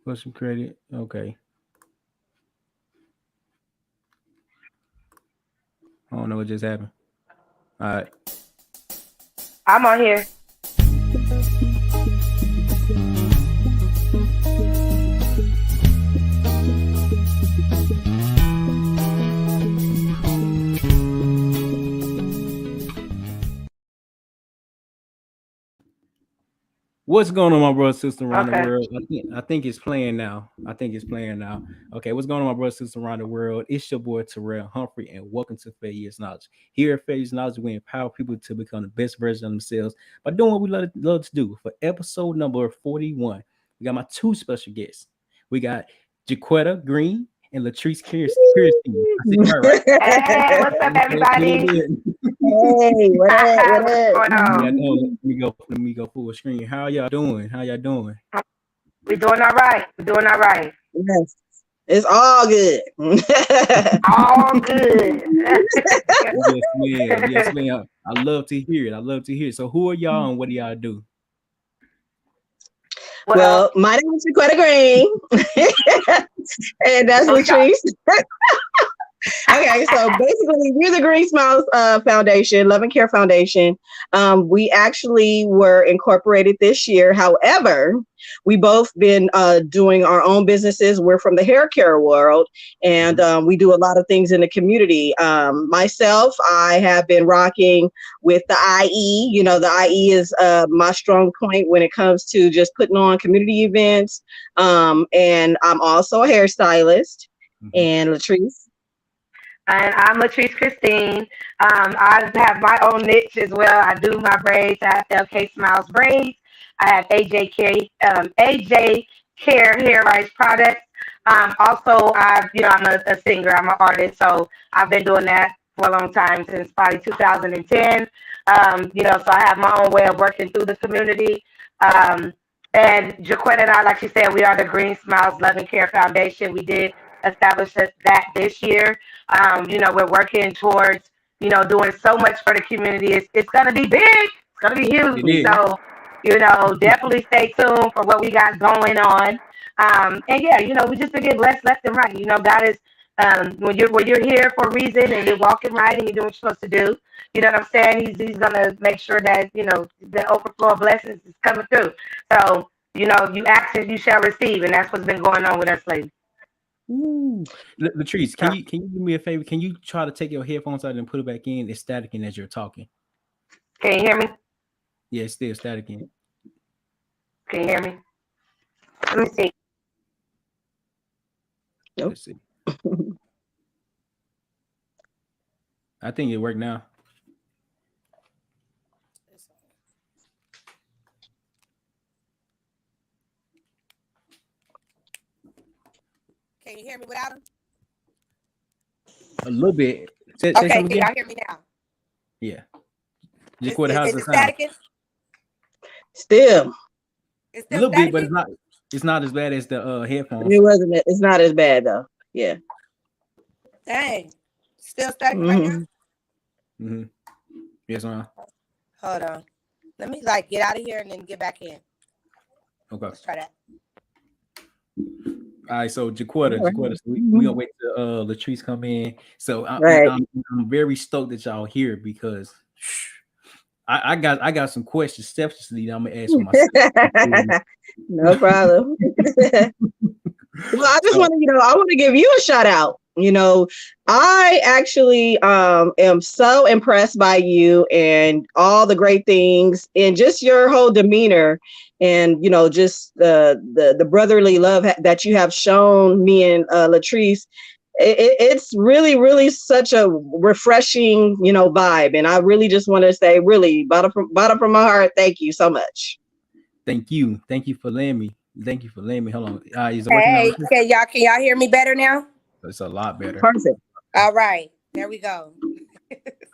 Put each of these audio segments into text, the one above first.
Put some credit. Okay. I don't know what just happened. All right. I'm on here. What's going on, my brother, sister around the Okay. world? I think it's playing now. I think it's playing now. Okay, what's going on, my brother, sister around the world? It's your boy Terryl Humphrey, and welcome to Fair Years Knowledge. Here at Fair Years Knowledge, we empower people to become the best version of themselves by doing what we love to do. For episode number 41, we got my two special guests. We got Jacquetta Green and Latrice Kristine. I said it right. Hey, what's up, everybody? Hey, what up? What What's up? going Yeah, on? no, let me go full screen. How y'all doing? How y'all doing? We doing all right. We're doing all right. Yes, it's all good. All good. Yes, ma'am. Yes, ma'am. I love to hear it. I love to hear it. So who are y'all and what do y'all do? Well, my name is Jacquetta Green, and that's Latrice. Okay, so basically, we're the Green Smiles Foundation, Love and Care Foundation. We actually were incorporated this year. However, we both been doing our own businesses. We're from the hair care world, and we do a lot of things in the community. Myself, I have been rocking with the IE. You know, the IE is my strong point when it comes to just putting on community events. And I'm also a hairstylist. And Latrice. And I'm Latrice Kristine. I have my own niche as well. I do my braids. I have LK Smiles braids. I have AJ Care Hair Rice products. Also, I'm a singer. I'm an artist, so I've been doing that for a long time since probably 2010. So I have my own way of working through the community. And Jacquetta and I, like you said, we are the Green Smiles Love and Care Foundation. We did establish that this year. We're working towards, doing so much for the community. It's going to be big. It's going to be huge. So, definitely stay tuned for what we got going on. We just been getting blessed left and right. God is, when you're here for a reason and you're walking right and you're doing what you're supposed to do, you know what I'm saying? He's going to make sure that, the overflow of blessings is coming through. So, you ask and you shall receive. And that's what's been going on with us lately. Ooh. Latrice, can you do me a favor? Can you try to take your headphones out and put it back in? It's staticking as you're talking. Can you hear me? Yeah, it's still staticking. Can you hear me? Let me see. Nope. Let's see. I think it worked now. Can you hear me without him? A little bit. Okay, can y'all hear me now? Yeah. Jacquetta, how's the sound? Staticking? Still. It's A little bit, but it's not as bad as the headphones. It's not as bad though. Yeah. Dang. Still static right now? Mm-hmm. Yes, ma'am. Hold on. Let me get out of here and then get back in. Okay. Let's try that. All right, so Jacquetta, so we gonna wait till Latrice come in. So I'm very stoked that y'all here because I got some questions. Selfishly, I'm gonna ask for myself. No problem. Well, I just want to, I want to give you a shout out. I actually am so impressed by you and all the great things and just your whole demeanor and, just the brotherly love that you have shown me and Latrice. It's really, really such a refreshing, vibe. And I really just want to say, really, bottom from my heart, thank you so much. Thank you. Thank you for letting me. Hold on. Is it Hey, working can y'all hear me better now? It's a lot better. Perfect. All right. There we go.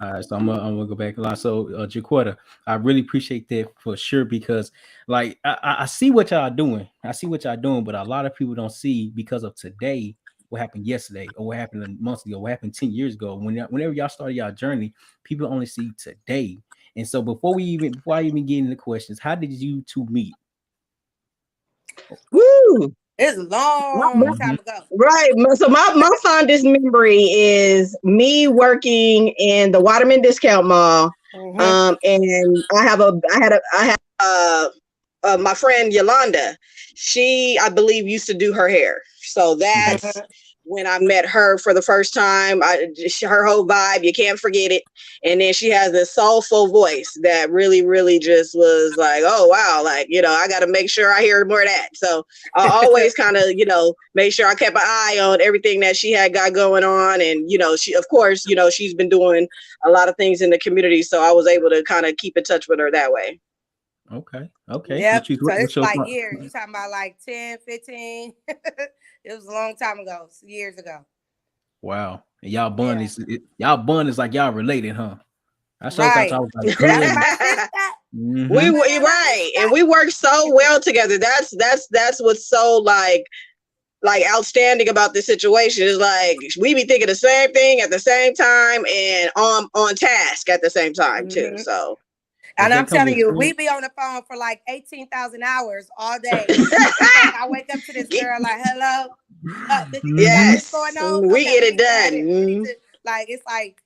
All right, so I'm gonna go back a lot. So Jacquetta, I really appreciate that for sure because I see what y'all doing. But a lot of people don't see because of today what happened yesterday or what happened a month ago, what happened 10 years ago. Whenever y'all started y'all journey, people only see today. And so before I even get into questions, how did you two meet? Woo! It's a long time ago. Right. So my fondest memory is me working in the Waterman Discount Mall. And I had my friend Yolanda. She, I believe, used to do her hair. So that's when I met her for the first time. Her whole vibe, you can't forget it. And then she has this soulful voice that really, really just was like, oh wow, like, you know, I got to make sure I hear more of that. So I always kind of, you know, made sure I kept an eye on everything that she had got going on. And, you know, she, of course, you know, she's been doing a lot of things in the community. So I was able to kind of keep in touch with her that way. Okay. Yep. So it's like years. You talking about like 10, 15. It was a long time ago, years ago. Wow. And y'all bond is like y'all related, huh? I sure thought y'all was like we right. And we work so well together. That's what's so like outstanding about this situation is like we be thinking the same thing at the same time and on task at the same time too. So and I'm telling you, we be on the phone for like 18,000 hours all day. I wake up to this girl like, hello. Yes. Going on? We get it done. Like, it's like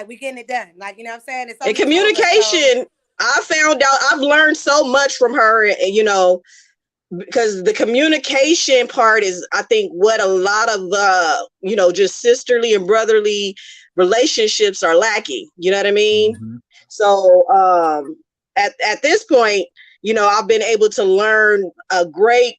we getting it done. Like, you know what I'm saying? It's and communication, I found out, I've learned so much from her, you know, because the communication part is, I think, what a lot of, you know, just sisterly and brotherly relationships are lacking. You know what I mean? So at this point, you know, I've been able to learn a great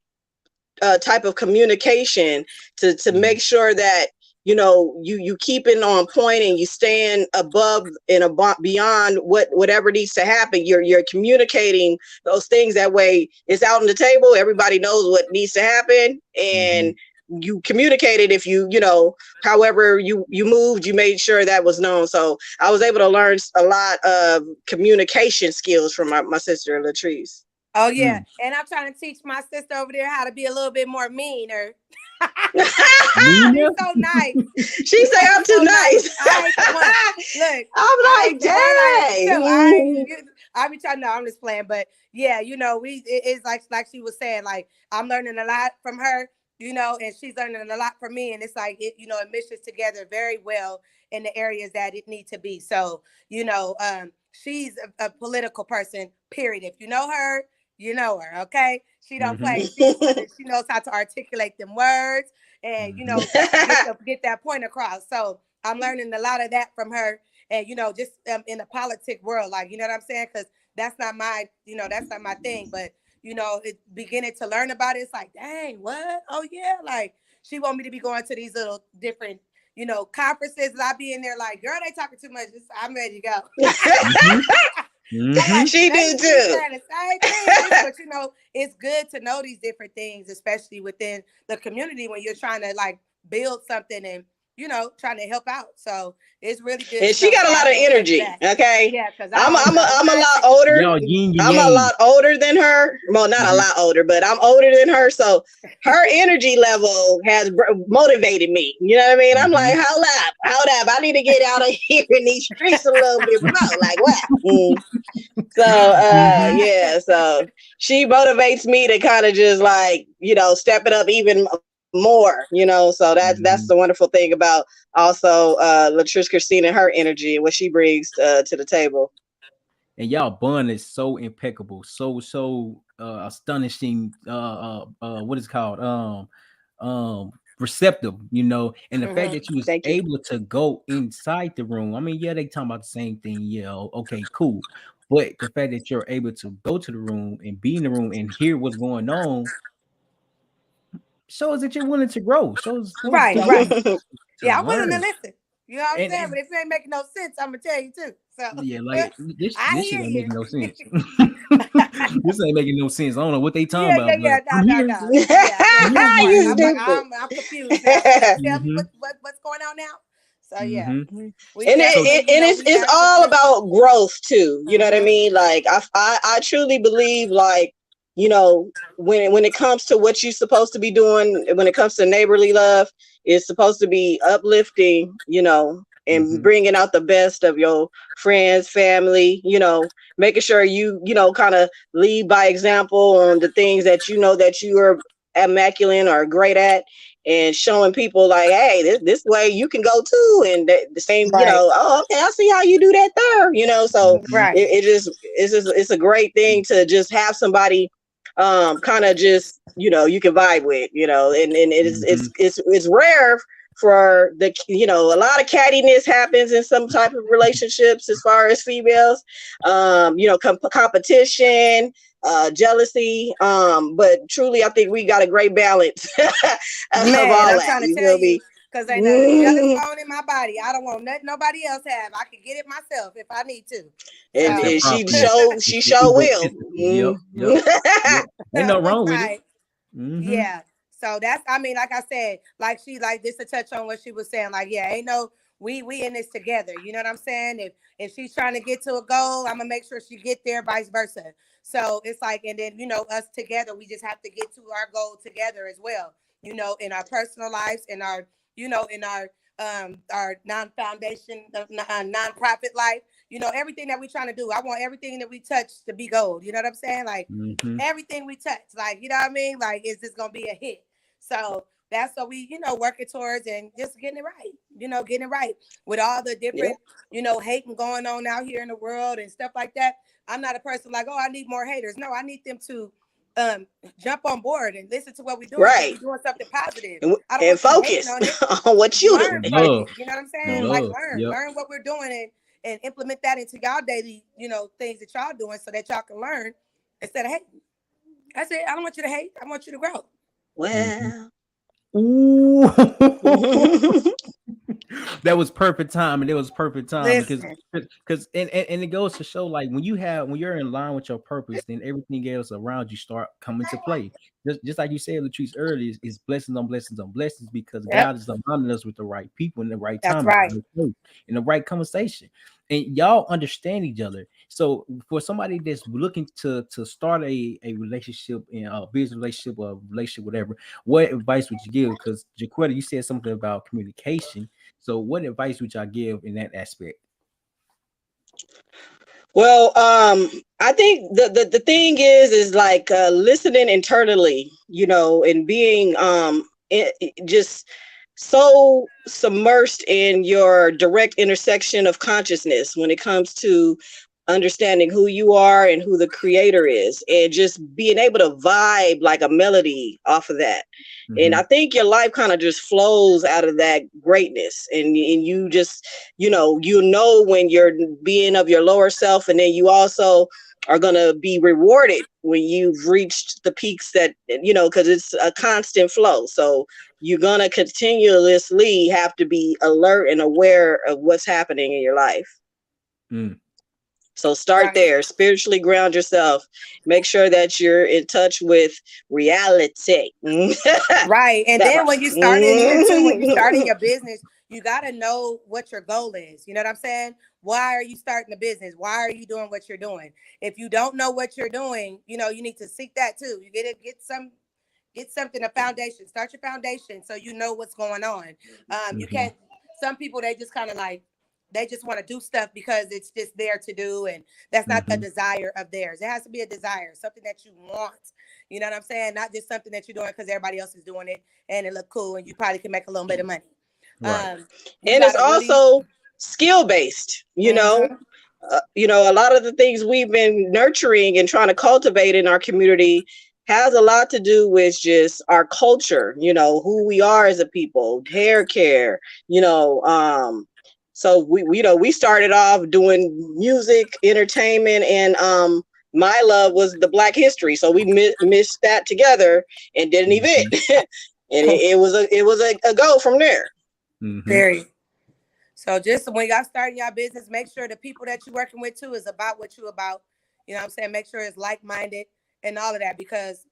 type of communication to make sure that, you know, you keeping on point and you stand above and beyond whatever needs to happen. You're communicating those things. That way it's out on the table. Everybody knows what needs to happen, and you communicated. If you know, however you moved, you made sure that was known. So I was able to learn a lot of communication skills from my sister Latrice. Oh yeah, and I'm trying to teach my sister over there how to be a little bit more meaner. She's so nice. She say I'm too nice. Look, I'm like, dang. I be trying to. I'm just playing, but yeah, you know, it's like she was saying, like I'm learning a lot from her, you know, and she's learning a lot from me, and it's like it, you know, it meshes together very well in the areas that it needs to be. So, you know, she's a political person. Period. If you know her, you know her, okay? She don't play. She knows how to articulate them words and, you know, get that point across. So I'm learning a lot of that from her. And, you know, just in the politic world, like, you know what I'm saying? Because that's not my, you know, that's not my thing. But, you know, it beginning to learn about it, it's like, dang, what? Oh, yeah. Like, she want me to be going to these little different, you know, conferences. And I be in there like, girl, they talking too much. I'm ready to go. Like, she do too. But you know, it's good to know these different things, especially within the community when you're trying to like build something and, you know, trying to help out. So it's really good. And she got a lot of energy. Okay. Yeah, because I'm a lot older. I'm a lot older than her. Well, not a lot older, but I'm older than her. So her energy level has motivated me. You know what I mean? I'm like, hold up. I need to get out of here in these streets a little bit more. Like what? So yeah. So she motivates me to kind of just like, you know, step it up even more, you know. So that's the wonderful thing about also Latrice Kristine and her energy and what she brings to the table. And y'all bond is so impeccable, so astonishing. What is it called? Receptive, you know. And the fact that you was able to go inside the room. I mean, yeah, they talking about the same thing. Yeah, okay, cool. But the fact that you're able to go to the room and be in the room and hear what's going on shows that you're willing to grow. Shows right. Yeah, I'm willing to listen. You know what I'm saying? But if it ain't making no sense, I'm gonna tell you too. So yeah, like this shit ain't making no sense. This ain't making no sense. I don't know what they talking about. No. I'm confused. Tell me what's going on now. So yeah, and it's all about growth too. You know what I mean? Like I truly believe, like, you know, when it comes to what you're supposed to be doing, when it comes to neighborly love, it's supposed to be uplifting, you know, and bringing out the best of your friends, family, you know, making sure you know, kind of lead by example on the things that you know that you are immaculate or great at, and showing people like, hey, this way you can go too, and the same, Right. oh, okay, I see how you do that there, so Mhm. Right. it's a great thing to just have somebody kind of just you can vibe with, and Mhm. it's rare for the a lot of cattiness happens in some type of relationships as far as females, competition, jealousy, but truly I think we got a great balance of Man, all I'm that, trying to you tell feel you, me? because ain't a jealous bone in my body. I don't want nothing nobody else have. I can get it myself if I need to. and, It's your So, and she property. show It's she your show will. egotistical. Yep. Yep. Yep. Ain't no wrong with it. right. Mm-hmm. Yeah. So that's, I mean, like I said, like this to touch on what she was saying. Like, yeah, ain't no, we in this together. You know what I'm saying? If she's trying to get to a goal, I'm gonna make sure she get there, vice versa. So it's like, and then us together, we just have to get to our goal together as well. In our personal lives, in our, in our non-foundation, non-profit life. Everything that we trying to do. I want everything that we touch to be gold. You know what I'm saying? Like Mm-hmm. everything we touch, like, you know what I mean? Like, is this gonna be a hit? So that's what we, working towards, and just getting it right, getting it right with all the Yeah, different, hating going on out here in the world and stuff like that. I'm not a person like, oh, I need more haters. No, I need them to jump on board and listen to what we're doing because right. we're doing something positive. and, I don't and want you hating focus on it. on what you Learn doing. And from love. it. You know what I'm And saying? Like love. Yep. learn what we're doing, and implement that into y'all daily, things that y'all doing so that y'all can learn instead of hating. I said, I don't want you to hate. I want you to grow. Mm-hmm. Well, Ooh. That was perfect time, and it was perfect time because Listen, and it goes to show, like, when you're in line with your purpose, then everything else around you start coming to play. Just like you said, Latrice, earlier, is blessings on blessings on blessings, because yep, God is aligning us with the right people in the right that's time, at right. the right place, in the right conversation, and y'all understand each other. So for somebody that's looking to start a relationship, in a business relationship or a relationship, whatever, what advice would you give? Because Jacquetta, you said something about communication. So what advice would y'all give in that aspect? well, I think the thing is like listening internally, and being just so submersed in your direct intersection of consciousness when it comes to understanding who you are and who the creator is, and just being able to vibe like a melody off of that. And Mm-hmm. I think your life kind of just flows out of that greatness, and you just when you're being of your lower self, and then you also are going to be rewarded when you've reached the peaks that because it's a constant flow. So you're going to continuously have to be alert and aware of what's happening in your life. Mm. So start Right. there, spiritually ground yourself, make sure that you're in touch with reality. Right. And That then part. when you start in here too, when you start in your business, you got to know what your goal is. You know what I'm saying? Why are you starting a business? Why are you doing what you're doing? If you don't know what you're doing, you need to seek that too. You get something, a foundation. Start your foundation so you know what's going on. You Mm-hmm. can't. Some people, they just kind of like, they just want to do stuff because it's just there to do, and that's not a Mm-hmm. desire of theirs. It has to be a desire, something that you want. You know what I'm saying? Not just something that you're doing because everybody else is doing it and it look cool and you probably can make a little bit of money. Right. You And it's gotta really. also skill based, Mm-hmm. a lot of the things we've been nurturing and trying to cultivate in our community has a lot to do with just our culture, who we are as a people, hair care, you know. So we started off doing music, entertainment, and my love was the Black history. So we mixed that together and did an event, Mm-hmm. and it was a go from there. Mm-hmm. Very. So just when y'all starting y'all business, make sure the people that you're working with too is about what you about. You know what I'm saying? Make sure it's like-minded and all of that, because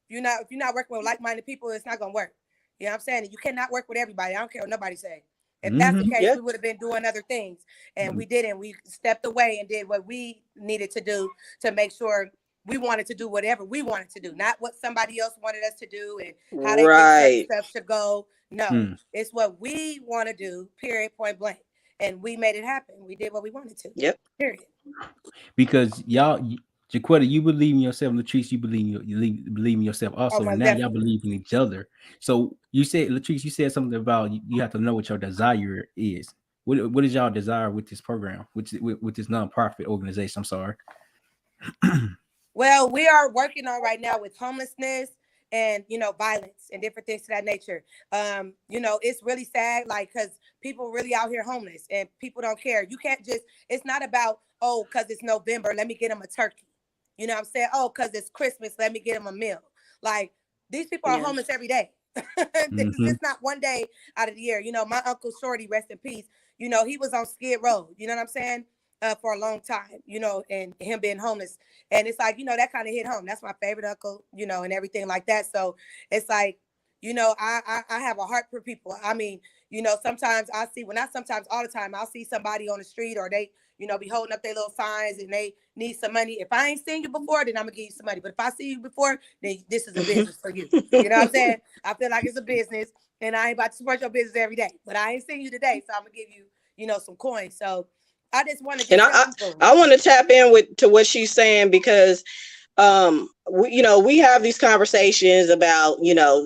if you're not working with like-minded people, it's not gonna work. You know what I'm saying? You cannot work with everybody. I don't care what nobody say. If that's the Mm-hmm. case, Yeah. we would have been doing other things, and we didn't. We stepped away and did what we needed to do to make sure we wanted to do whatever we wanted to do, not what somebody else wanted us to do and how they think certain Right. stuff should go. No, Mm. it's what we want to do. Period. Point blank. And we made it happen. We did what we wanted to. Yep. Period. Because y'all, Jacquetta, you believe in yourself. Latrice, you believe in believe in yourself Oh, also. most Now y'all definitely. believe in each other. So you said, Latrice, you said something about you have to know what your desire is. What is y'all desire with this program, with this nonprofit organization? I'm sorry. Well, we are working on right now with homelessness and violence and different things to that nature. It's really sad, like, because people really out here homeless and people don't care. You can't just. It's not about, oh, because it's November, let me get them a turkey. You know what I'm saying? Oh, because it's Christmas, let me get them a meal. Like, these people are Yes. homeless every day. Mm-hmm. It's not one day out of the year. My uncle Shorty, rest in peace. He was on Skid Row. You know what I'm saying? For a long time. And him being homeless, and it's like that kind of hit home. That's my favorite uncle. And everything like that. So it's like, I have a heart for people. I mean, sometimes I see when I sometimes all the time I'll see somebody on the street, or they be holding up their little signs and they need some money. If I ain't seen you before, then I'm gonna give you some money. But if I see you before, then this is a business for you. You know what I'm saying? I feel like it's a business, and I ain't about to support your business every day. But I ain't seen you today, so I'm gonna give you, some coins. So I just want to And just tell people. I want to tap in with to what she's saying, because we have these conversations about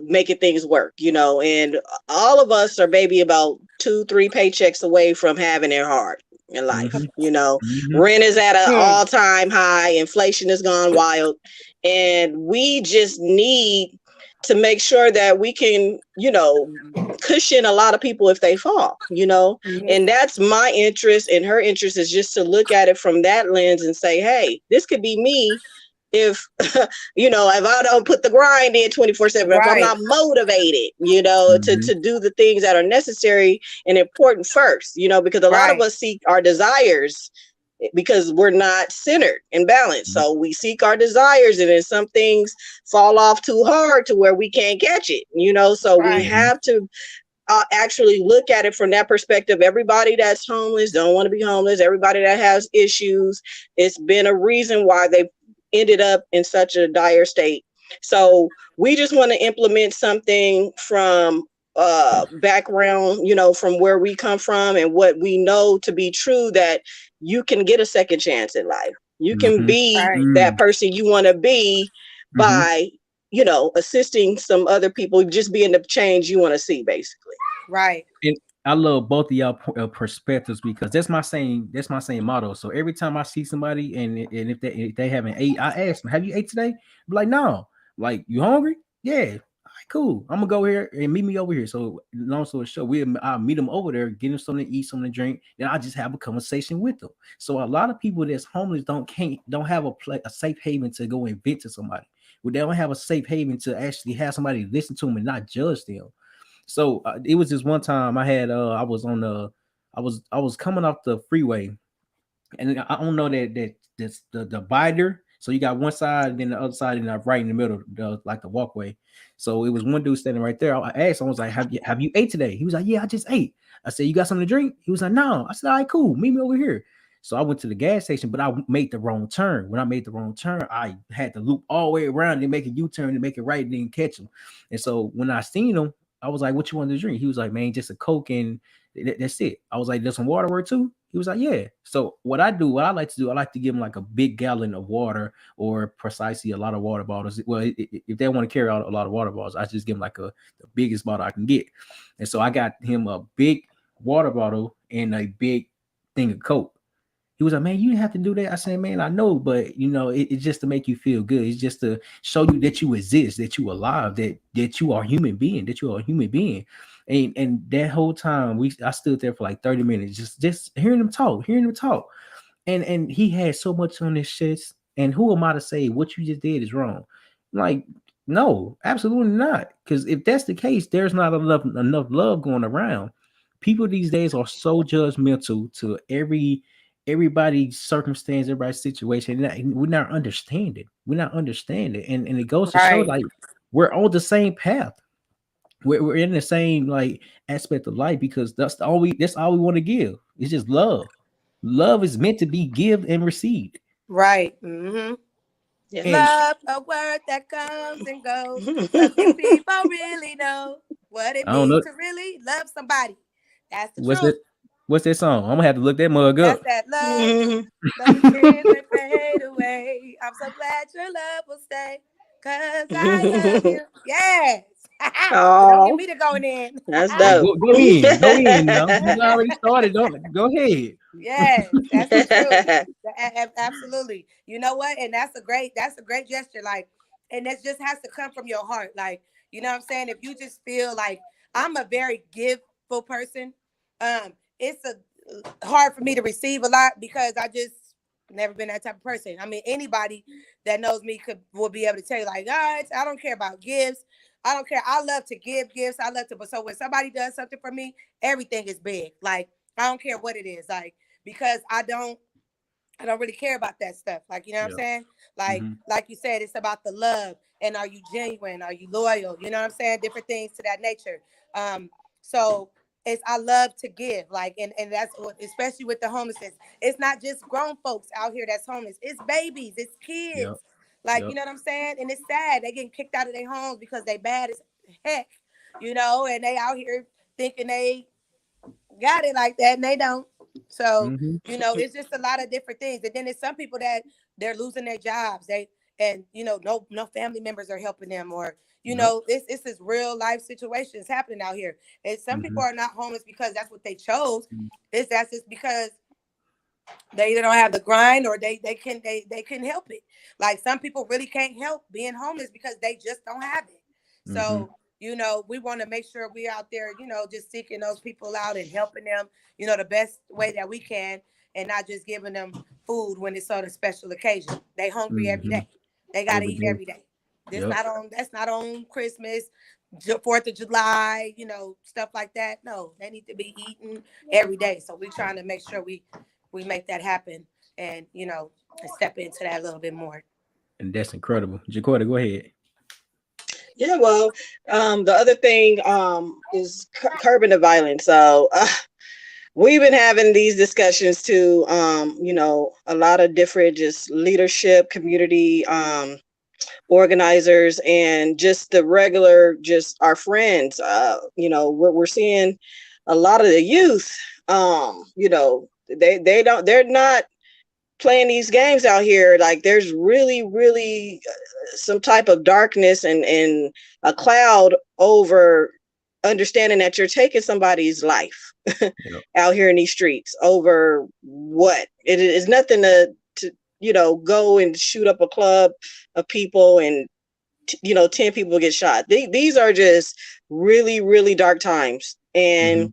making things work, and all of us are maybe about 2-3 paychecks away from having it hard in life. Mm-hmm. Mm-hmm. Rent is at an Hmm. all-time high, inflation has gone wild, and we just need to make sure that we can cushion a lot of people if they fall. Mhm. And that's my interest, and her interest is just to look at it from that lens and say, hey, this could be me if if I don't put the grind in 24/7, if I'm Right. not motivated, Mm-hmm. to do the things that are necessary and important first, because a lot of Right. us seek our desires because we're not centered and balanced. So we seek our desires, and then some things fall off too hard to where we can't catch it, so we Right. Mm-hmm. have to actually look at it from that perspective. Everybody that's homeless don't want to be homeless. Everybody that has issues, it's been a reason why they ended up in such a dire state. So we just want to implement something from background, from where we come from and what we know to be true, that you can get a second chance in life. You can Mm-hmm. be Right. that person you want to be Mm-hmm. by assisting some other people, just being the change you want to see, basically. Right. And I love both of y'all perspectives, because that's my same motto. So every time I see somebody, and if they haven't ate, I ask them, "Have you ate today?" I'm like, "No." Like, "You hungry?" "Yeah." "All right, cool. I'm gonna go here and meet me over here." So long story short, I'll meet them over there, get them something to eat, something to drink, then I just have a conversation with them. So a lot of people that's homeless don't have a safe haven to go and vent to somebody. Well, they don't have a safe haven to actually have somebody listen to them and not judge them. So it was just one time I had I was coming off the freeway, and I don't know that this the divider. So you got one side and then the other side, and right in the middle, like the walkway. So it was one dude standing right there. I asked him, I was like, "Have you ate today?" He was like, "Yeah, I just ate." I said, "You got something to drink?" He was like, "No." I said, "All right, cool. Meet me over here." So I went to the gas station, but I made the wrong turn. When I made the wrong turn, I had to loop all the way around and make a U-turn and make it right and then catch him. And so when I seen him, I was like, "What you want to drink?" He was like, "Man, just a Coke and that's it." I was like, "There's some water work too?" He was like, "Yeah." So what I like to do, I like to give him like a big gallon of water, or precisely a lot of water bottles. Well, if they want to carry out a lot of water bottles, I just give him like the biggest bottle I can get. And so I got him a big water bottle and a big thing of Coke. He was like, "Man, you didn't have to do that." I said, "Man, I know, but it's just to make you feel good. It's just to show you that you exist, that you alive, that you are a human being, that you are a human being." And that whole time I stood there for like 30 minutes, just hearing him talk. And he had so much on his chest. And who am I to say what you just did is wrong? Like, no, absolutely not. Because if that's the case, there's not enough love going around. People these days are so judgmental to everybody's circumstance, everybody's situation. We're not understanding. We're not understanding. And it goes to show, Right. like, we're on the same path. We're in the same like aspect of life, because that's all we want to give. It's just love. Love is meant to be give and received. Right. Mm-hmm. And Yes. Love, a word that comes and goes. But few people really know what it I don't means know to really love somebody. That's the what's it. truth. What's that song? I'm gonna have to look that mug That's up. that love. Mhm. Those tears may fade away. I'm so glad your love will stay. Cause I love you. Yes. But don't get Oh, me to going in. that's Oh, dope. go in, go in. Now you already started. Don't go ahead. Yes, that's the truth. Absolutely. You know what? And that's a great gesture. Like, and that just has to come from your heart. Like, you know what I'm saying? If you just feel like I'm a very giveful person, it's a hard for me to receive a lot because I just never been that type of person. I mean, anybody that knows me will be able to tell you, like, I don't care about gifts. I don't care. I love to give gifts. I love to, but so when somebody does something for me, everything is big. Like, I don't care what it is. Like, because I don't really care about that stuff. Like, you know what I'm Yeah. saying? Mm-hmm. Like you said, it's about the love and are you genuine? Are you loyal? You know what I'm saying? Different things to that nature. So it's I love to give. Like, and that's especially with the homelessness. It's not just grown folks out here that's homeless. It's babies, it's Yep. kids. Like, Yep. you know what I'm saying? And it's sad. They getting kicked out of their homes because they bad as heck, and they out here thinking they got it like that and they don't. So, Mm-hmm. it's just a lot of different things. And then there's some people that they're losing their jobs. No family members are helping them, or Yep. this is real life situations happening out here. And some Mm-hmm. people are not homeless because that's what they chose. That's just because they either don't have the grind or they couldn't help it. Like some people really can't help being homeless because they just don't have it. Mm-hmm. So, we want to make sure we out there, just seeking those people out and helping them, the best way that we can, and not just giving them food when it's on a special occasion. They hungry every Mm-hmm. day. They gotta Every eat day. every day. Yep. That's not on Christmas, 4th of July, stuff like that. No, they need to be eating every day. So we're trying to make sure we make that happen and and step into that a little bit more. And that's incredible. Jacquetta, go ahead. Yeah, well, the other thing is curbing the violence. So we've been having these discussions too. A lot of different just leadership, community organizers, and just the regular, just our friends. We're seeing a lot of the youth. They're not playing these games out here. Like there's really, really some type of darkness and a cloud over understanding that you're taking somebody's life Yep. out here in these streets over what it is. Nothing to go and shoot up a club of people and 10 people get shot. These are just really, really dark times. Mm-hmm.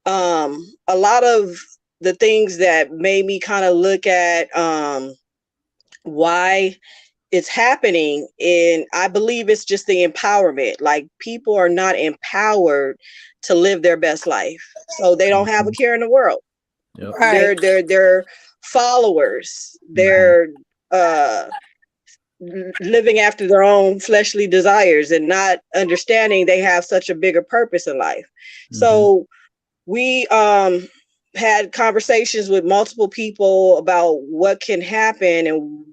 And a lot of the things that made me kind of look at why it's happening, and I believe it's just the empowerment. Like people are not empowered to live their best life, so they don't have Mm-hmm. a care in the world. Yep. Right. They're followers. Mm-hmm. They're uh living after their own fleshly desires and not understanding they have such a bigger purpose in life. Mm-hmm. So we had conversations with multiple people about what can happen, and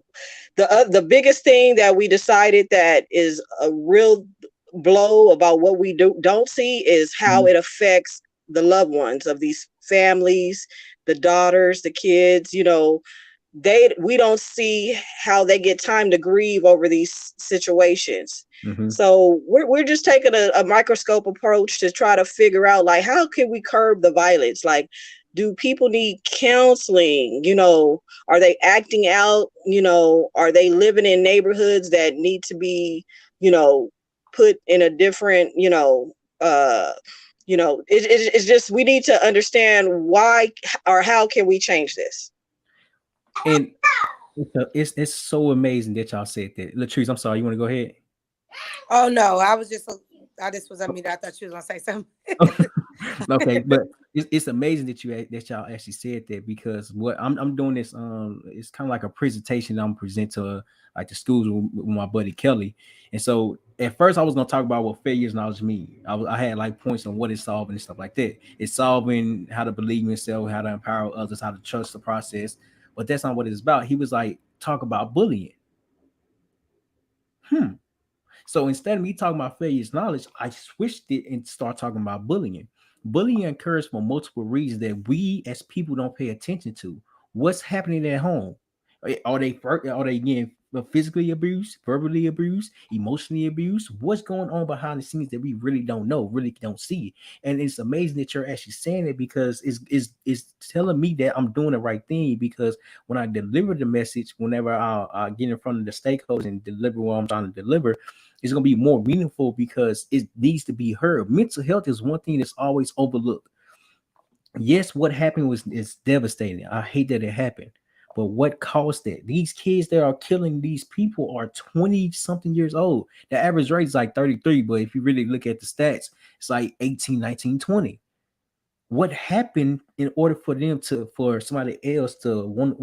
the biggest thing that we decided that is a real blow about what we don't see is how it affects the loved ones of these families, the daughters, the kids. We don't see how they get time to grieve over these situations. Mm-hmm. So we're just taking a microscope approach to try to figure out, like, how can we curb the violence? Like, do people need counseling? Are they acting out? Are they living in neighborhoods that need to be, put in a different, it's just, we need to understand why or how can we change this? And it's so amazing that y'all said that. Latrice, I'm sorry. You want to go ahead? Oh no, I just was unmuted. I thought you was gonna say something. Okay, but it's amazing that that y'all actually said that, because what I'm doing this it's kind of like a presentation that I'm present to like the schools with my buddy Kelly. And so at first I was gonna talk about what failures knowledge mean. I had like points on what it's solving and stuff like that. It's solving how to believe in yourself, how to empower others, how to trust the process. But that's not what it's about. He was like, talk about bullying. So instead of me talking about failures knowledge, I switched it and start talking about bullying, Bullying occurs for multiple reasons that we as people don't pay attention to. What's happening at home? Are they getting physically abused, verbally abused, emotionally abused? What's going on behind the scenes that we really don't know, really don't see? And it's amazing that you're actually saying it, because it's telling me that I'm doing the right thing. Because when I deliver the message, whenever I get in front of the stakeholders and deliver what I'm trying to deliver, it's going to be more meaningful because it needs to be heard. Mental health is one thing that's always overlooked. Yes, what happened was is devastating. I hate that it happened. But what caused that? These kids that are killing these people are 20 something years old. The average rate is like 33, but if you really look at the stats, it's like 18, 19, 20. What happened in order for them to, for somebody else to want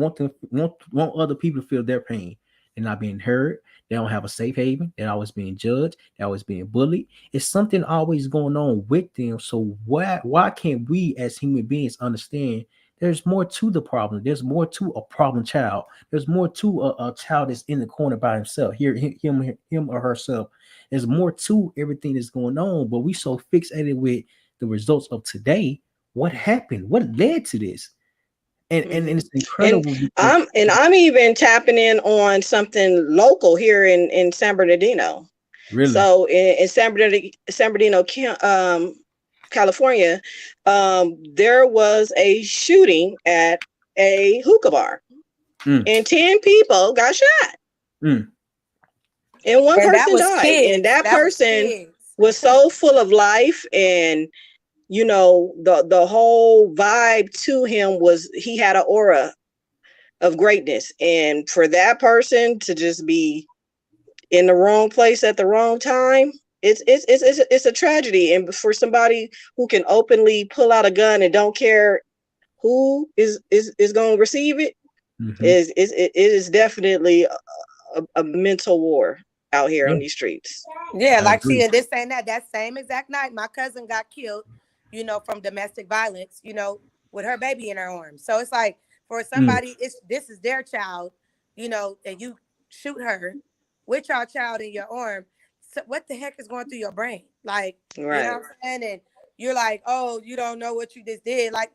other people to feel their pain? They're not being heard. They don't have a safe haven. They're always being judged. They're always being bullied. It's something always going on with them. So why can't we as human beings understand there's more to the problem? There's more to a problem child. There's more to a child that's in the corner by himself. Here, him or herself. There's more to everything that's going on. But we so fixated with the results of today. What happened? What led to this? And it's And incredible because I'm even tapping in on something local here in San Bernardino. really. So in San Bernardino, California, there was a shooting at a hookah bar, Mm, and 10 people got shot, mm, and one And that person was died. And kids. that That was person kids. was so full of life, and the whole vibe to him was he had an aura of greatness. And for that person to just be in the wrong place at the wrong time, it's a tragedy. And for somebody who can openly pull out a gun and don't care who is going to receive it, mhm. it is definitely a mental war out here Yeah, on these streets. Yeah, I like see, agree. and this saying that same exact night, my cousin got killed, from domestic violence, with her baby in her arms. So it's like for Mm, somebody, this is their child, and you shoot her with your child in your arm. So what the heck is going through your brain? Like, you know Right. what I'm saying? And you're like, oh, you don't know what you just did. Like,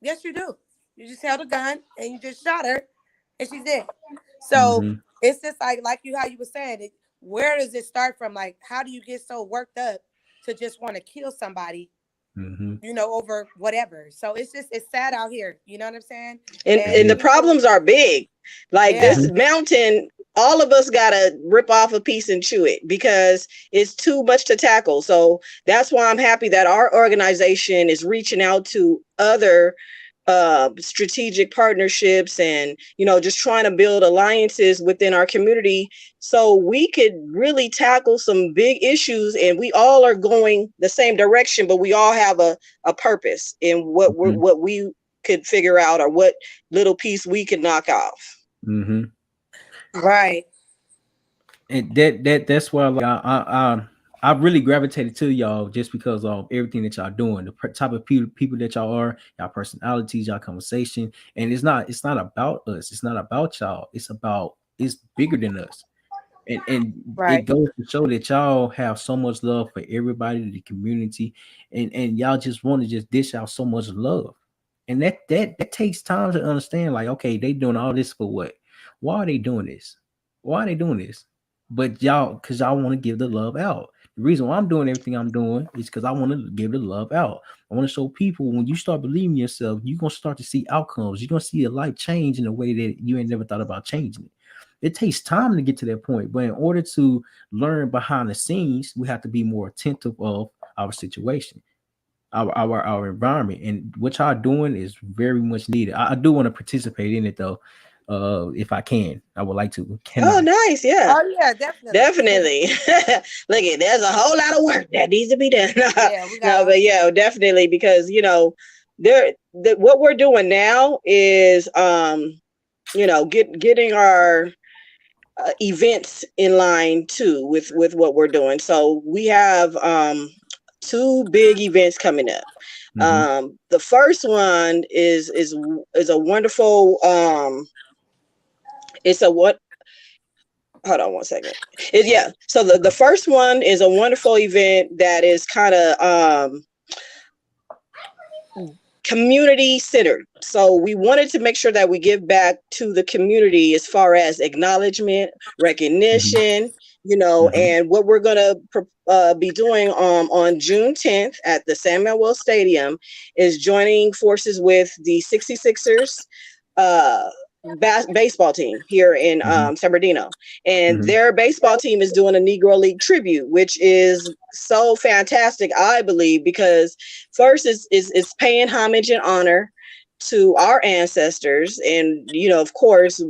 yes, you do. You just held a gun and you just shot her, and she's dead. So mhm, it's just like you how you were saying it. Where does it start from? Like, how do you get so worked up to just want to kill somebody, mhm. over whatever? So it's sad out here. You know what I'm saying? And It And the is. people, problems are big. Like yeah, this Mhm, mountain, all of us gotta rip off a piece and chew it because it's too much to tackle. So that's why I'm happy that our organization is reaching out to other strategic partnerships, and just trying to build alliances within our community so we could really tackle some big issues, and we all are going the same direction, but we all have a purpose in mhm, what we could figure out, or what little piece we could knock off. mhm. right. And that's why, like, I really gravitated to y'all just because of everything that y'all doing, the type of people that y'all are, y'all personalities, y'all conversation. And it's not about us, it's not about y'all, it's bigger than us. And it Right. goes to show that y'all have so much love for everybody, the community, and y'all just want to just dish out so much love. And that takes time to understand, like, okay, they doing all this for what? Why are they doing this? Why are they doing this? But y'all, because y'all want to give the love out. The reason why I'm doing everything I'm doing is because I want to give the love out. I want to show people, when you start believing yourself, you're gonna start to see outcomes. You're gonna see a life change in a way that you ain't never thought about changing it. It takes time to get to that point, but in order to learn behind the scenes, we have to be more attentive of our situation, our environment. And what y'all doing is very much needed. I do want to participate in it though. If I can, I would like to. Can Oh, I? nice. Yeah, Oh yeah, definitely. definitely. Look at, there's a whole lot of work that needs to be done. Yeah, we No, got. but yeah, definitely, because what we're doing now is getting our events in line too with what we're doing. So we have two big events coming up. Mm-hmm. The first one is a wonderful it's a what hold on one second. Yeah. So the first one is a wonderful event that is kind of community centered. So we wanted to make sure that we give back to the community as far as acknowledgement, Mhm. recognition, Mhm. and what we're going to be doing on June 10th at the Samuel Will Stadium is joining forces with the 66ers uh, baseball team here in Mhm. San Bernardino. And Mhm. their baseball team is doing a Negro League tribute, which is so fantastic, I believe, because first is paying homage and honor to our ancestors, and of course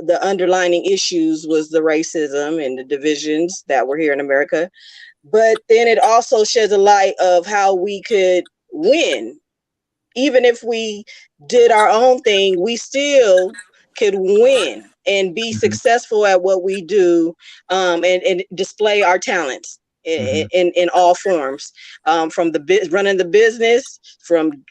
the underlining issues was the racism and the divisions that were here in America, but then it also sheds a light of how we could win. Even if we did our own thing, we still could win and be Mhm. successful at what we do, and display our talents Mhm. in all forms, from running the business, from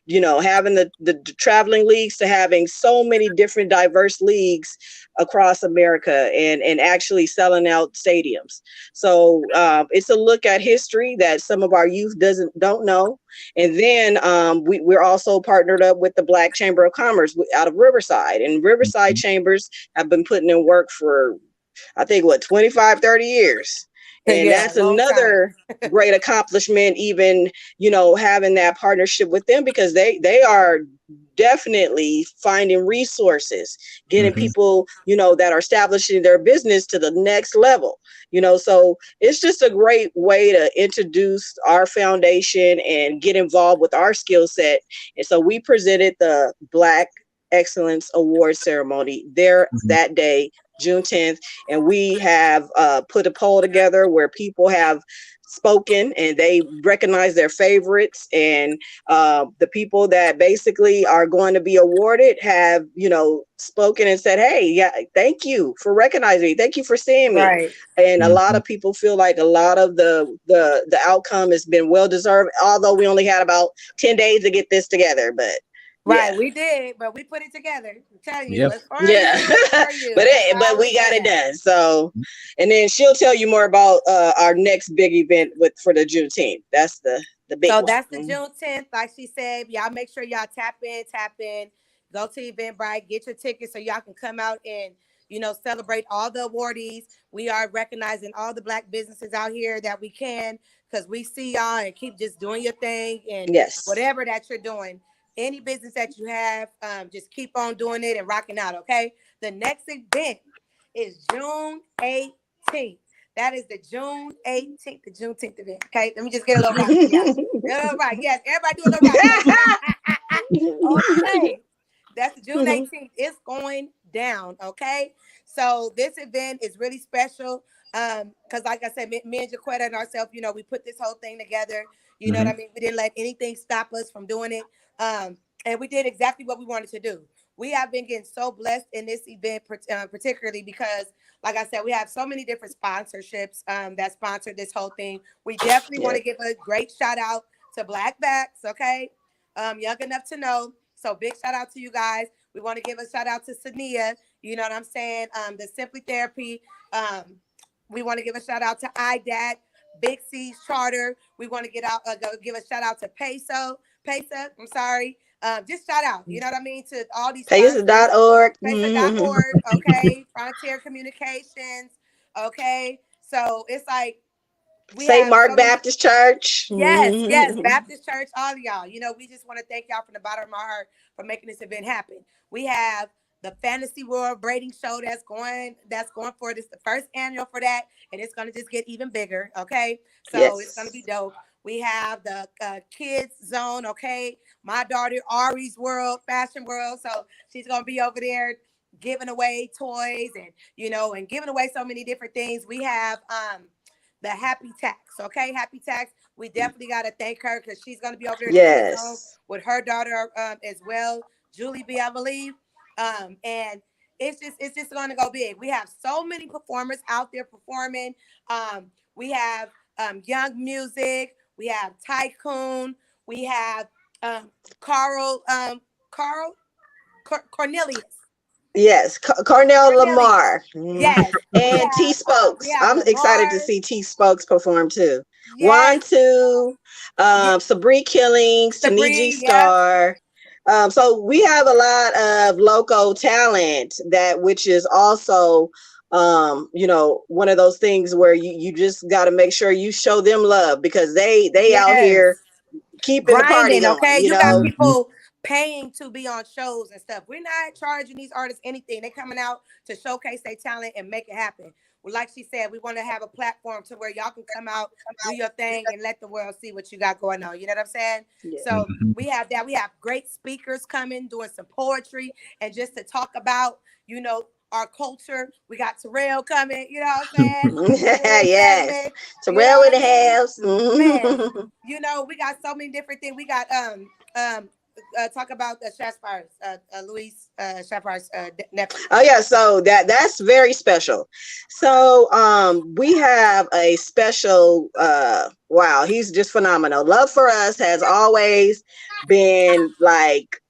having the traveling leagues, to having so many different diverse leagues across America, and actually selling out stadiums. So it's a look at history that some of our youth don't know. And then we're also partnered up with the Black Chamber of Commerce out of Riverside. And Riverside Mhm. Chambers have been putting in work for, I think, 25, 30 years. And Yeah, that's long time. another great accomplishment, even, having that partnership with them, because they are definitely finding resources, getting Mhm. people, that are establishing their business to the next level. So it's just a great way to introduce our foundation and get involved with our skill set. And so we presented the Black Excellence Award ceremony there Mhm. that day, June 10th, and we have put a poll together where people have spoken and they recognize their favorites, and the people that basically are going to be awarded have spoken and said, hey, yeah, thank you for recognizing me, thank you for seeing me. Right. And a lot Mhm. of people feel like a lot of the outcome has been well deserved, although we only had about 10 days to get this together. But yeah. Right, we did, but we put it together. I'm telling you, Yep. what's for Yeah. you is for you. but That's what I we always got say it that. done. So, and then she'll tell you more about our next big event for the Juneteenth. That's the big So one. that's the Mhm. June 10th. Like she said, y'all make sure y'all tap in, go to Eventbrite, get your tickets so y'all can come out and, celebrate all the awardees. We are recognizing all the Black businesses out here that we can, because we see y'all, and keep just doing your thing, and Yes. whatever that you're doing. Any business that you have, just keep on doing it and rocking out, okay? The next event is June 18th. That is the Juneteenth event. Okay, let me just get a little rock for y'all. All right, yes, everybody do a little rock. Okay, that's the June 18th. It's going down. Okay, so this event is really special. Because like I said, me and Jacquetta and ourselves, we put this whole thing together. You know what Mhm. I mean? We didn't let anything stop us from doing it. And we did exactly what we wanted to do. We have been getting so blessed in this event, particularly because, like I said, we have so many different sponsorships that sponsor this whole thing. We definitely want Yeah. to give a great shout out to Black Backs, okay? Young enough to know. So big shout out to you guys. We want to give a shout out to Sania. You know what I'm saying? The Simply Therapy. We want to give a shout out to IDAT, Big C's Charter. We want to give a shout out to Pesa. I'm sorry. Just shout out. You know what I mean, to all these sponsors. Paces.org. Pesa.org. Okay. Frontier Communications. Okay. So it's like we St. have so Mark many. Baptist Church. Yes, Baptist Church, all of y'all. We just want to thank y'all from the bottom of our heart for making this event happen. We have the Fantasy World Braiding Show that's going for this, the first annual for that, and it's gonna just get even bigger. Okay, so it's gonna be Yes. dope. We have the kids zone. Okay, my daughter Ari's World, Fashion World, so she's gonna be over there giving away toys, and and giving away so many different things. We have the Happy Tax. Okay, Happy Tax. We definitely got to thank her because she's going to be over there in the kids zone Yes. with her daughter as well, Julie B, I believe. And it's just going to go big. We have so many performers out there performing. We have Young Music. We have Tycoon. We have um, Carl Carl Cornelius. Yes. Cornell Cornelius. Lamar. Yes. We And have TSpokes. I'm excited to Lamar. see TSpokes perform too. One, Yes. two, Yeah. Sabri Killings, Taniji Sabrina, yeah. Star. So we have a lot of local talent that, which is also, one of those things where you just got to make sure you show them love because they out here Yes. keeping the party Grinding, going, okay? you You got know. Mhm. people paying to be on shows and stuff. We're not charging these artists anything. They coming out to showcase their talent and make it happen. Well, like she said, we want to have a platform to where y'all can come out, do your thing, and let the world see what you got going on. You know what I'm saying? Yeah. So Mhm. we have that. We have great speakers coming, doing some poetry, and just to talk about, our culture. We got Terrell coming, you know what I'm saying? For the Yes. entertainment, you know Terrell in what the I mean? house. Man, we got so many different things. We got talk about the Shaspar's Luis Shaspar's nephew. Oh yeah, so that's very special. So we have a special wow, he's just phenomenal. Love for Us has always been like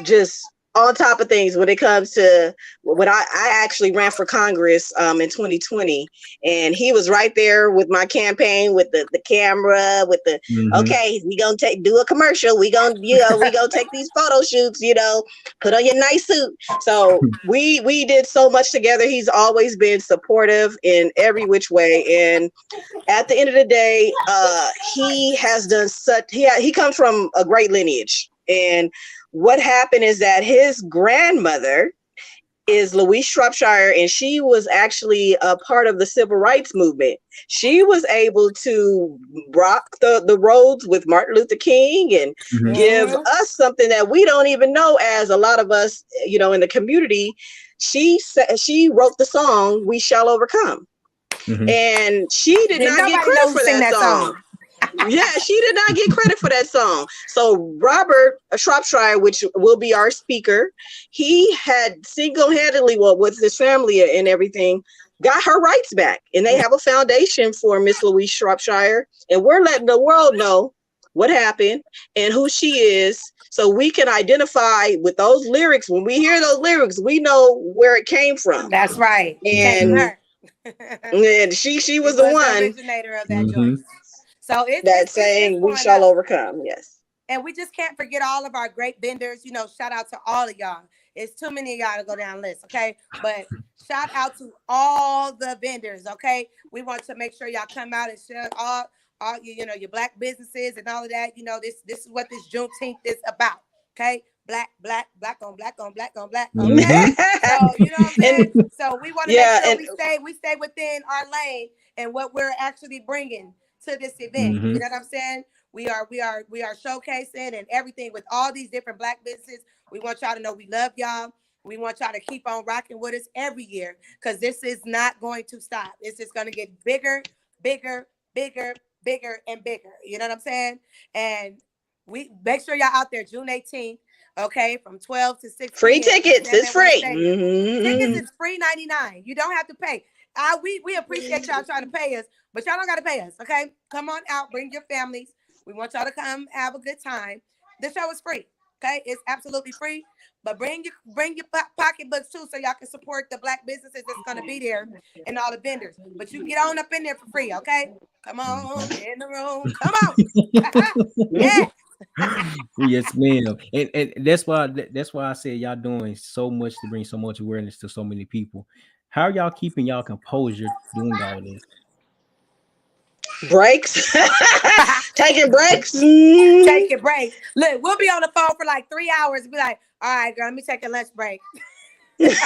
just on top of things when it comes to when I actually ran for Congress in 2020 and he was right there with my campaign with the camera with the Mhm. okay we gonna do a commercial we gonna take these photo shoots put on your nice suit so we did so much together. He's always been supportive in every which way and at the end of the day he has done such he comes from a great lineage and what happened is that his grandmother is Louise Shropshire, and she was actually a part of the civil rights movement. She was able to rock the roads with Martin Luther King and Mhm. give Mhm. us something that we don't even know as a lot of us, in the community. She wrote the song "We Shall Overcome," Mhm. and she did Did not get nobody credit know who for sing that that song. song? Yeah, she did not get credit for that song. So Robert Shropshire, which will be our speaker, he had single-handedly, well, with his family and everything, got her rights back. And they have a foundation for Miss Louise Shropshire. And we're letting the world know what happened and who she is. So we can identify with those lyrics. When we hear those lyrics, we know where it came from. That's right. It came from And, Mhm. her. and she She was the was the one originator of that joint. Mhm. So it's that it's it's, it's saying we going shall up. overcome. Yes. And we just can't forget all of our great vendors. Shout out to all of y'all. It's too many of y'all to go down the list, okay? But shout out to all the vendors, okay? We want to make sure y'all come out and share all your black businesses and all of that. This is what this Juneteenth is about, okay? Black on black on black on black, okay? Mhm. So you know what I'm And saying. So we want to make yeah, sure and we stay within our lane and what we're actually bringing to this event. You Mhm. know what I'm saying? We are showcasing and everything with all these different black businesses. We want y'all to know we love y'all. We want y'all to keep on rocking with us every year because this is not going to stop. It's just going to get bigger, bigger, bigger, bigger, and bigger. You know what I'm saying? And we make sure y'all out there June 18th, okay, from 12 to 6 free p.m. at tickets. It's San Juan free. Stadium. Tickets Mhm. is free 99. You don't have to pay. We appreciate y'all trying to pay us, but y'all don't got to pay us, okay? Come on out, bring your families. We want y'all to come have a good time. The show is free. Okay, it's absolutely free. But bring your pocketbooks too, so y'all can support the black businesses that's gonna be there and all the vendors. But you get on up in there for free, okay? Come on in the room. Come on. Yeah. Yes, ma'am. And that's why I said y'all doing so much to bring so much awareness to so many people. How are y'all keeping y'all composure doing all this? Breaks. Taking breaks. Mhm. Taking breaks. Look, we'll be on the phone for like 3 hours. Be like, all right, girl, let me take a lunch break. Let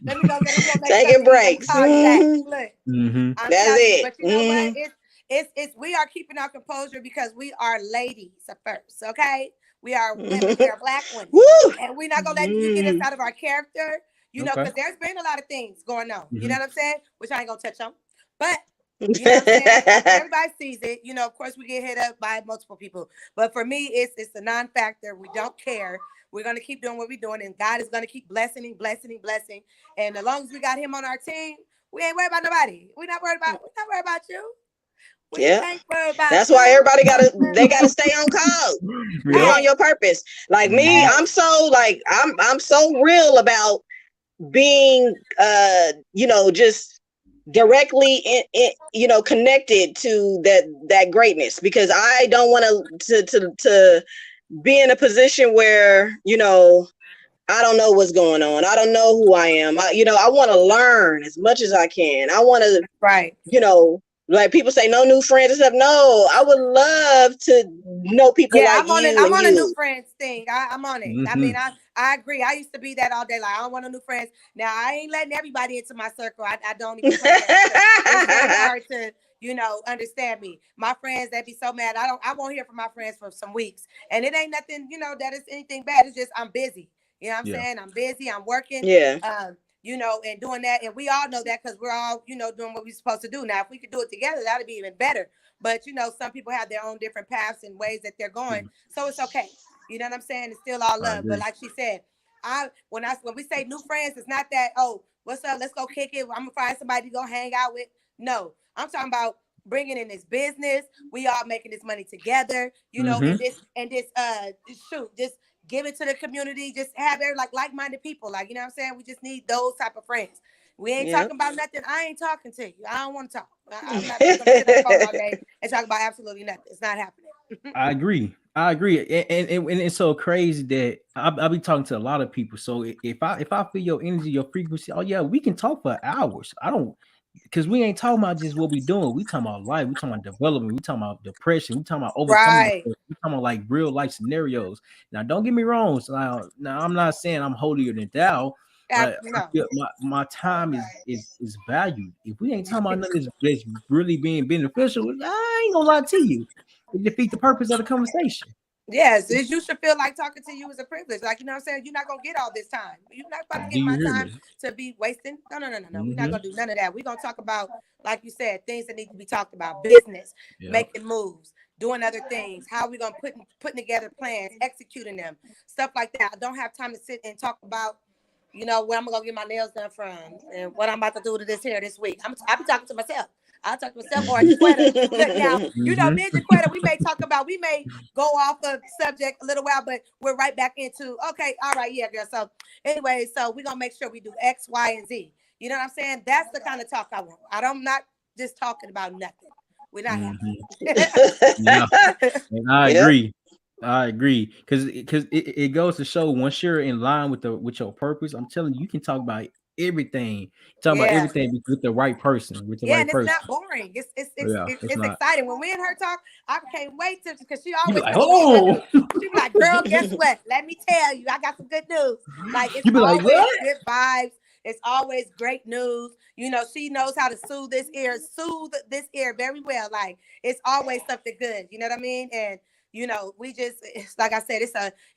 me go make Taking something to eat. I'm gonna breaks. call you back. Mhm. Look. Mm-hmm. I'm That's telling you, it. but you know what? Mhm. It's we are keeping our composure because we are ladies first, okay? We are women, we Mhm. are black women, Woo. and we're not gonna let you get us Mhm. out of our character, Okay. because there's been a lot of things going on, you know Mm-hmm. what I'm saying? Which I ain't gonna touch on, but you know what I'm saying? After everybody sees it, of course we get hit up by multiple people, but for me, it's a non-factor. We don't care. We're gonna keep doing what we're doing, and God is gonna keep blessing and blessing and blessing. And as long as we got Him on our team, we ain't worried about nobody. We're not worried about you. We Yeah. ain't worried about That's why you. everybody they gotta stay on code. Be Yep. on Hey, your purpose. Like me, Mm-hmm. hey. I'm so real about being just directly connected to that greatness, because I don't want to be in a position where I don't know what's going on. I don't know who I am. I want to learn as much as I can. I want to, Right. Like people say, no new friends and stuff. No, I would love to know people Yeah, like I'm on it. you I'm and on a new you. friends thing. I'm on it. I Mm-hmm. mean, I agree. I used to be that all day. Like, I don't want no new friends. Now, I ain't letting everybody into my circle. I don't even play games. It's very hard to, understand me. My friends, they be so mad. I won't hear from my friends for some weeks. And it ain't nothing, that is anything bad. It's just I'm busy. You know what I'm Yeah. saying? I'm busy. I'm working. Yeah. And doing that. And we all know that because we're all, doing what we're supposed to do. Now, if we could do it together, that'd be even better. But, some people have their own different paths and ways that they're going. Mhm. So it's okay. You know what I'm saying? It's still all I love. But agree. like she said, when we say new friends, it's not that, oh, what's up? Let's go kick it. I'm going to find somebody to go hang out with. No, I'm talking about bringing in this business. We all making this money together, Mm-hmm. shoot, just give it to the community. Just have like-minded people. Like, you know what I'm saying? We just need those type of friends. We ain't Yep. talking about nothing. I ain't talking to you. I don't want to talk. I'm not going to sit on the phone all day and talk about absolutely nothing. It's not happening. I agree. I agree, and it's so crazy that I be talking to a lot of people. So if I feel your energy, your frequency, oh yeah, we can talk for hours. I don't, because we ain't talking about just what we doing. We talking about life. We talking about development. We talking about depression. We talking about overcoming. Right. We talking about like real life scenarios. Now, don't get me wrong. So now I'm not saying I'm holier than thou, but I No. feel my time is valued. If we ain't talking about nothing that's really being beneficial, I ain't gonna lie to you. It defeat the purpose of the conversation. Yes, you should feel like talking to you is a privilege. Like, you know what I'm saying? You're not going to get all this time. You're not about to Do get you my hear time me? to be wasting. No, no, no, no, no. We're not Mm-hmm. going to do none of that. We're going to talk about, like you said, things that need to be talked about, business, Yep. making moves, doing other things, how we going to putting together plans, executing them, stuff like that. I don't have time to sit and talk about, where I'm going to get my nails done from and what I'm about to do to this hair this week. I'll be talking to myself. I'll talk to myself or Jacquetta. Look, now, Mm-hmm. me and Jacquetta, we may go off of subject a little while, but we're right back into, okay, all right, yeah, girl. So anyway, so we're going to make sure we do X, Y, and Z. You know what I'm saying? That's the kind of talk I want. I'm not just talking about nothing. We're not having Mm-hmm. it. Yeah, and I Yep. agree. I agree because it goes to show once you're in line with your purpose, I'm telling you, you can talk about everything. Talk about Yeah. everything with the right person, with the Yeah, right and it's person. not boring. Yeah, it's It's not. exciting. When we and her talk, I can't wait to, because she You be always like, got some good oh, news. She be like, girl, guess what? Let me tell you, I got some good news. Like, it's you be like, always what? good vibes. It's always great news. She knows how to soothe this ear very well. Like, it's always something good. You know what I mean? And we just, it's like I said,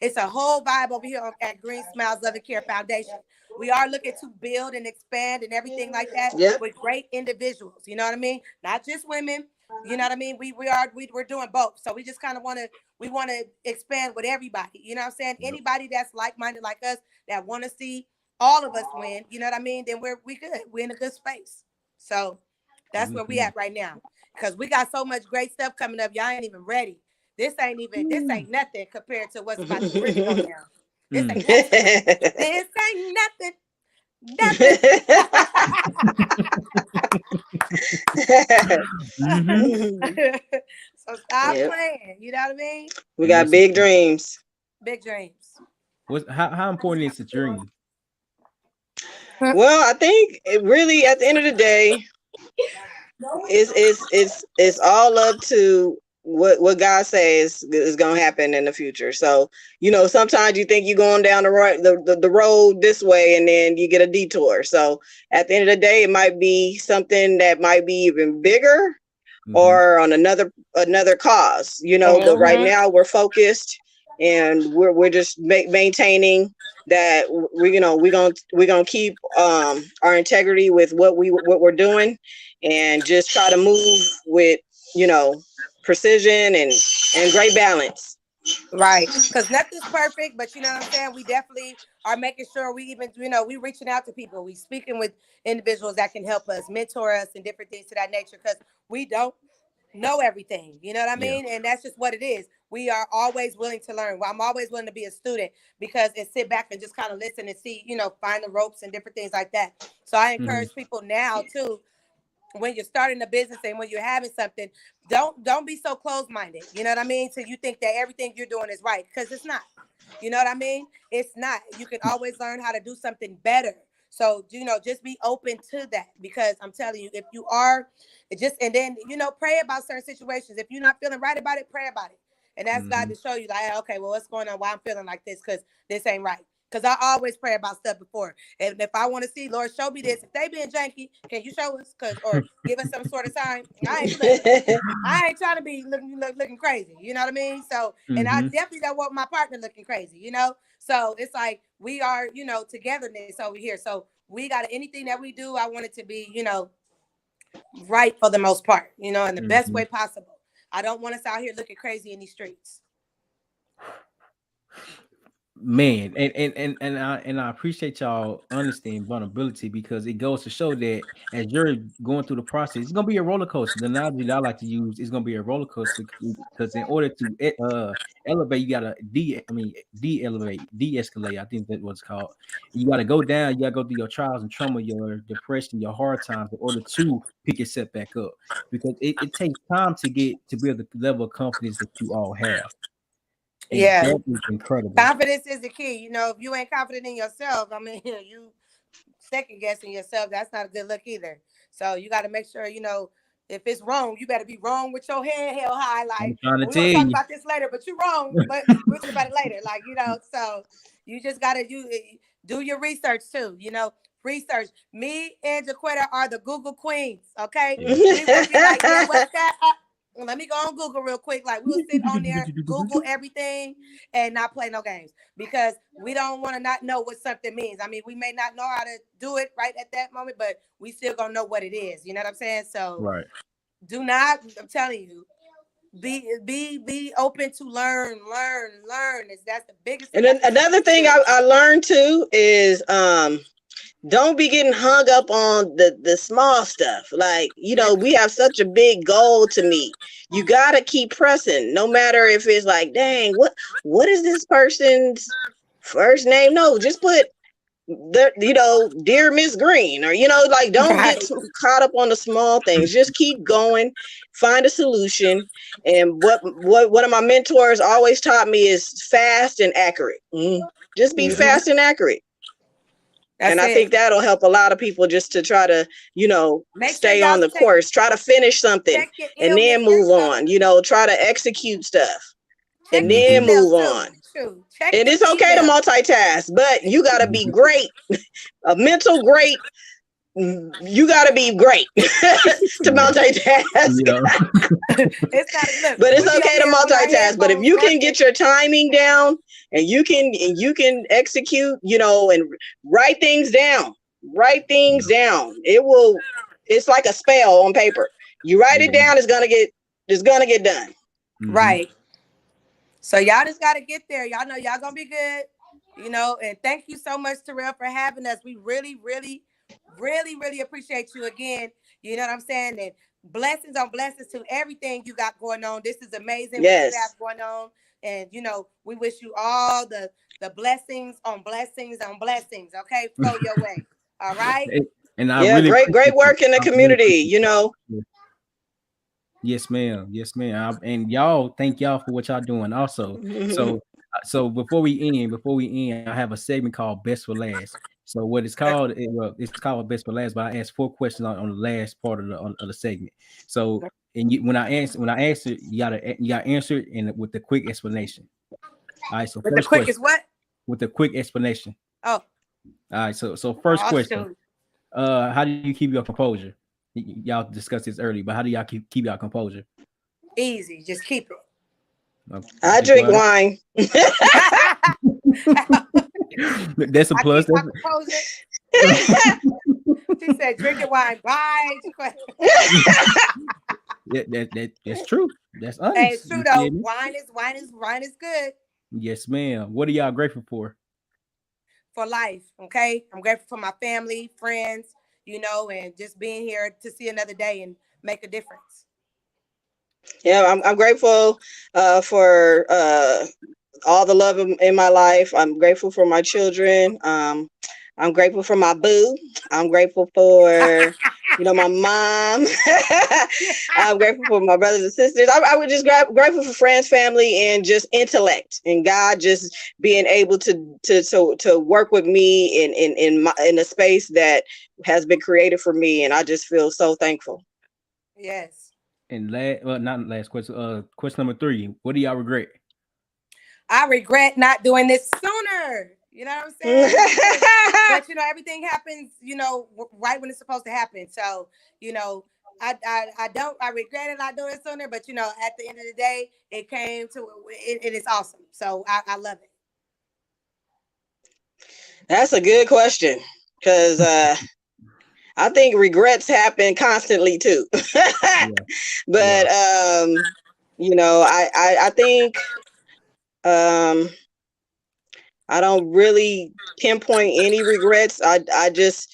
it's a whole vibe over here at Green Smiles Love and Care Foundation. We are looking to build and expand and everything like that Yep. with great individuals. You know what I mean? Not just women. You know what I mean? We're doing both. So we just kind of want to expand with everybody. You know what I'm saying? Yep. Anybody that's like-minded like us that want to see all of us win. You know what I mean? Then we good. We're in a good space. So that's where we Mhm. at right now. Because we got so much great stuff coming up. Y'all ain't even ready. This ain't nothing compared to what's about to really go down. This Mm. ain't nothing. This ain't nothing. Nothing. Mhm. So stop Yep. playing. You know what I mean? We And got that's big important. dreams. Big dreams. How important is the dream? Well, I think it really, at the end of the day, it's all up to what God says is going to happen in the future. So, sometimes you think you're going down the road this way, and then you get a detour. So at the end of the day, it might be something that might be even bigger, Mm-hmm. or on another cause, but right Mm-hmm. now we're focused, and we're just maintaining that we're gonna keep our integrity with what we're doing, and just try to move with precision and great balance. Right. Because nothing's perfect, but you know what I'm saying? We definitely are making sure we even, we reaching out to people. We speaking with individuals that can help us, mentor us, and different things to that nature. Because we don't know everything. You know what I Yeah. mean? And that's just what it is. We are always willing to learn. Well, I'm always willing to be a student and sit back and just kind of listen and see, find the ropes and different things like that. So I Mm-hmm. encourage people now too. when you're starting a business and when you're having something, don't be so closed-minded. You know what I mean? So you think that everything you're doing is right, because it's not. You know what I mean? It's not. You can always learn how to do something better. So, just be open to that, because I'm telling you, if you are and then, pray about certain situations. If you're not feeling right about it, pray about it. And ask God to show you, like, okay, well, what's going on? Why I'm feeling like this? Because this ain't right. Because I always pray about stuff before. And if I want to see, Lord, show me this. If they being janky, can you show us? Or give us some sort of sign. I ain't trying to be looking crazy. You know what I mean? So, and I definitely don't want my partner looking crazy, So it's like we are, togetherness over here. So we got anything that we do, I want it to be, right for the most part, in the best way possible. I don't want us out here looking crazy in these streets. Man, and I appreciate y'all honesty and vulnerability, because it goes to show that as you're going through the process, it's gonna be a roller coaster. The analogy that I like to use is gonna be a roller coaster, because in order to elevate, you gotta de-escalate. I think that's what it's called. You gotta go down, you gotta go through your trials and trauma, your depression, your hard times, in order to pick yourself back up. Because it takes time to build the level of confidence that you all have. And yeah, that is incredible. Confidence is the key. If you ain't confident in yourself, I mean, you second guessing yourself, that's not a good look either. So you got to make sure, if it's wrong, you better be wrong with your head held high. Like, I'm trying to we're tell gonna talk you. about this later, but you're wrong. But we'll talk about it later. Like, so you just gotta do your research too. Research. Me and Jacquetta are the Google queens. Okay, we will be like, yeah, what's that? Let me go on Google real quick. Like, we'll sit on there, Google everything, and not play no games, because we don't want to not know what something means. I mean, we may not know how to do it right at that moment, but we still gonna know what it is. You know what I'm saying? So, right. Do not. I'm telling you, be open to learn. That's the biggest. And then another thing I learned too is don't be getting hung up on the small stuff. Like, we have such a big goal to meet. You got to keep pressing, no matter if it's like, dang, what is this person's first name? No, just put dear Miss Green, or, don't get caught up on the small things. Just keep going, find a solution. And what one of my mentors always taught me is fast and accurate. Just be fast and accurate. And I think that'll help a lot of people, just to try to, stay on the course, try to finish something and then move on, try to execute stuff and then move on. And it's okay to multitask, but you got to be great, a mental great. You got to be great to multitask. But it's okay to multitask. But if you can get your timing down, and you can execute, and write things down. It's like a spell on paper. You write it down, it's gonna get done. Right. So y'all just gotta get there. Y'all know y'all gonna be good, and thank you so much, Terrell, for having us. We really, really, really, really appreciate you again. You know what I'm saying? And blessings on blessings to everything you got going on. This is amazing. Yes. What you have going on. And, we wish you all the blessings on blessings on blessings. Okay. Flow your way. All right. And I really great work in the community, Yes, ma'am. Yes, ma'am. And y'all, thank y'all for what y'all doing also. So before we end, I have a segment called Best for Last. So what it's called, it's called Best for Last, but I asked 4 questions on the last part of the segment. So, and when I answer, you gotta answer it with the quick explanation. All right. So with the quick is what? With the quick explanation. Oh. All right. So first question. How do you keep your composure? Y'all discussed this earlier, but how do y'all keep y'all composure? Easy. Just keep it. Okay. I drink wine. That's a plus. She said, drinking wine. Bye. That's true. That's honest. Hey, it's true though. Wine is good. Yes, ma'am. What are y'all grateful for? For life. Okay. I'm grateful for my family, friends, and just being here to see another day and make a difference. Yeah, I'm grateful for all the love in my life. I'm grateful for my children. I'm grateful for my boo. I'm grateful for You know, my mom. I'm grateful for my brothers and sisters. I would just grateful for friends, family, and just intellect, and God just being able to work with me in a space that has been created for me, and I just feel so thankful. Yes. And not last question. Question number 3. What do y'all regret? I regret not doing this sooner. You know what I'm saying? But you know, everything happens, you know, right when it's supposed to happen. So, you know, I regretted not doing it sooner, but you know, at the end of the day, it came to it is awesome. So I love it. That's a good question, because I think regrets happen constantly too. Yeah. But you know, I think I don't really pinpoint any regrets. I just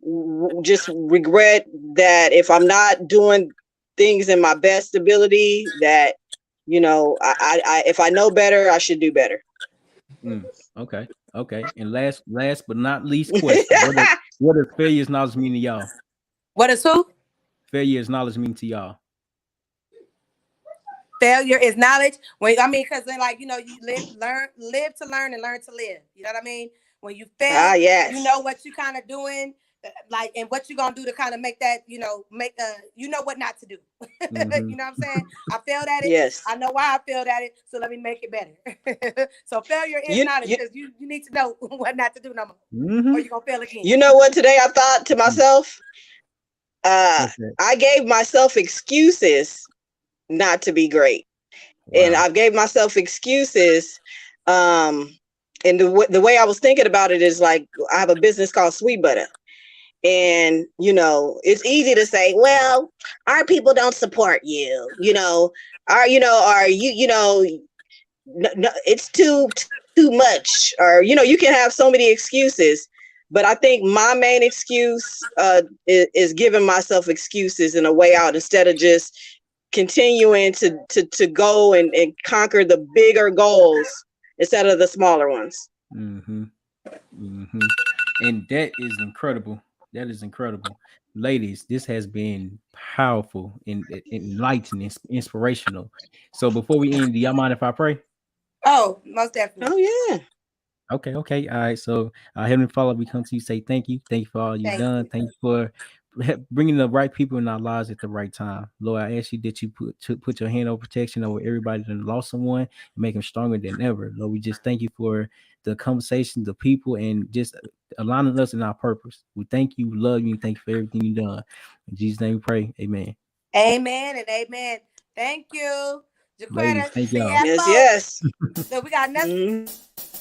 regret that if I'm not doing things in my best ability, that you know, I if I know better, I should do better. Okay. Okay. And last but not least question. What does failure knowledge mean to y'all? What is who? Failure knowledge mean to y'all? Failure is knowledge. When I mean, because then, like, you know, you live to learn, and learn to live. You know what I mean? When you fail, Yes. you know what you kind of doing, like, and what you gonna do to kind of make that, you know, you know what not to do. Mm-hmm. You know what I'm saying? I failed at it. Yes. I know why I failed at it, so let me make it better. So failure is knowledge, because you need to know what not to do no more, Mm-hmm. or you're gonna fail again. You know what? Today I thought to myself, I gave myself excuses not to be great. Wow. And I gave myself excuses. And the way I was thinking about it is like, I have a business called Sweet Butter. And, you know, it's easy to say, well, our people don't support you, you know, are you know, no, it's too much, or, you know, you can have so many excuses. But I think my main excuse is giving myself excuses in a way out, instead of just continuing to go and conquer the bigger goals instead of the smaller ones. Mm-hmm. Mm-hmm. And that is incredible. That is incredible. Ladies, this has been powerful and enlightening, inspirational. So before we end, do y'all mind if I pray? Oh, most definitely. Oh yeah. Okay, okay. All right. So, Heavenly Father, we come to you, say thank you. Thank you for all you've Thank done. you. Thank you for bringing the right people in our lives at the right time. Lord, I ask you that you put your hand of protection over everybody that lost someone and make them stronger than ever. Lord, we just thank you for the conversation, the people, and just aligning us in our purpose. We thank you, love you, and thank you for everything you've done. In Jesus' name we pray. Amen. Amen and amen. Thank you, Ladies, Jacquetta, thank y'all. Yes, TSpokes. yes. So we got another. Mhm.